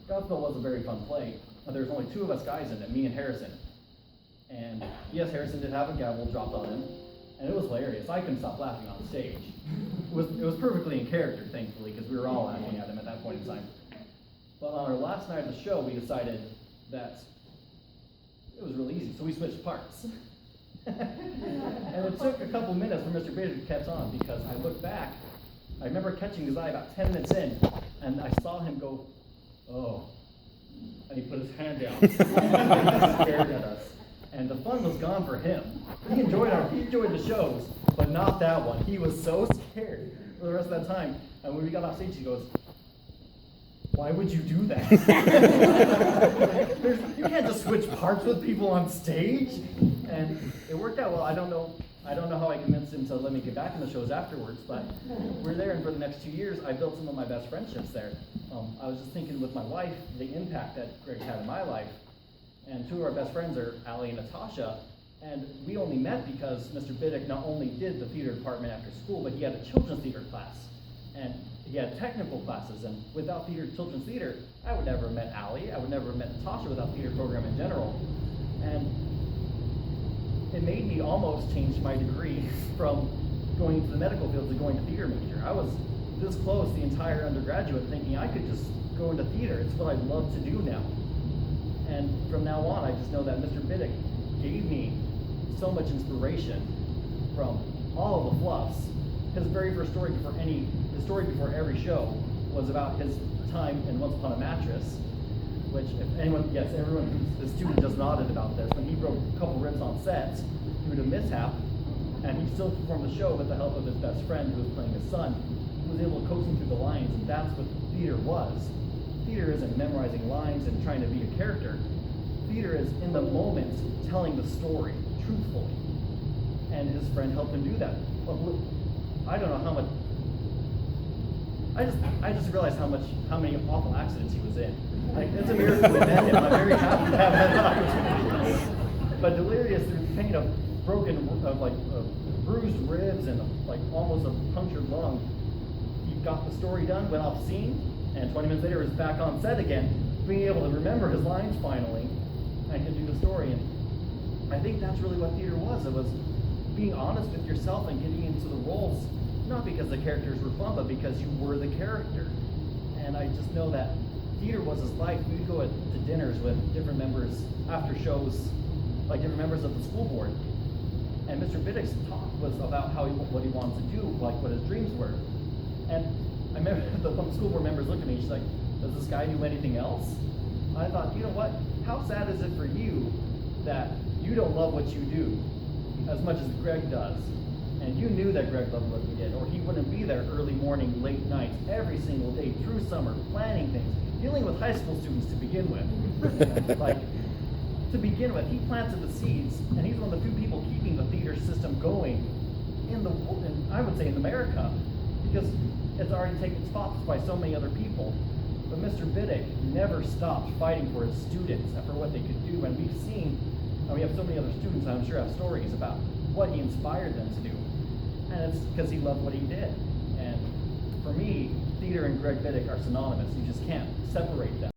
Godspell was a very fun play. There was only two of us guys in it, me and Harrison. And yes, Harrison did have a gavel dropped on him, and it was hilarious. I couldn't stop laughing on stage. It was perfectly in character, thankfully, because we were all laughing at him at that point in time. But on our last night of the show, we decided that it was really easy, so we switched parts. And it took a couple minutes for Mr. Bittick to catch on, because I looked back, I remember catching his eye about 10 minutes in, and I saw him go, "Oh," and he put his hand down, and he stared at us. And the fun was gone for him. He enjoyed the shows, but not that one. He was so scared for the rest of that time. And when we got off stage, he goes, "Why would you do that?" You can't just switch parts with people on stage. And it worked out well. I don't know how I convinced him to let me get back in the shows afterwards, but we're there, and for the next 2 years, I built some of my best friendships there. I was just thinking with my wife, the impact that Greg had in my life. And two of our best friends are Allie and Natasha, and we only met because Mr. Bittick not only did the theater department after school, but he had a children's theater class, and he had technical classes, and without children's theater, I would never have met Allie, I would never have met Natasha without theater program in general. And it made me almost change my degree from going to the medical field to going to theater major. I was this close the entire undergraduate thinking I could just go into theater. It's what I love to do now. And from now on, I just know that Mr. Bittick gave me so much inspiration from all of the fluffs. His very first story before every show was about his time in Once Upon a Mattress, which everyone, the student just nodded about this. When he broke a couple ribs on set due to mishap, and he still performed the show with the help of his best friend who was playing his son, who was able to coach him through the lines, and that's what theater was. Theater isn't memorizing lines and trying to be a character. Theater is in the moment telling the story truthfully. And his friend helped him do that. I don't know how much. I just realized how many awful accidents he was in. Like, it's a miracle we met him. I'm very happy to have that opportunity. But delirious through pain of bruised ribs and almost a punctured lung, he got the story done, went off scene. And 20 minutes later, he was back on set again, being able to remember his lines finally, and could do the story. And I think that's really what theater was. It was being honest with yourself and getting into the roles, not because the characters were fun, but because you were the character. And I just know that theater was his life. We'd go to dinners with different members after shows, like different members of the school board. And Mr. Bittick's talk was about what he wanted to do, like what his dreams were. And I remember the school board members looked at me, she's like, "Does this guy do anything else?" I thought, you know what? How sad is it for you that you don't love what you do as much as Greg does? And you knew that Greg loved what he did, or he wouldn't be there early morning, late nights, every single day through summer, planning things, dealing with high school students to begin with. To begin with, he planted the seeds, and he's one of the few people keeping the theater system going I would say in America, because it's already taken spots by so many other people. But Mr. Bittick never stopped fighting for his students and for what they could do. And we've seen, and we have so many other students I'm sure have stories about what he inspired them to do. And it's because he loved what he did. And for me, theater and Greg Bittick are synonymous. You just can't separate them.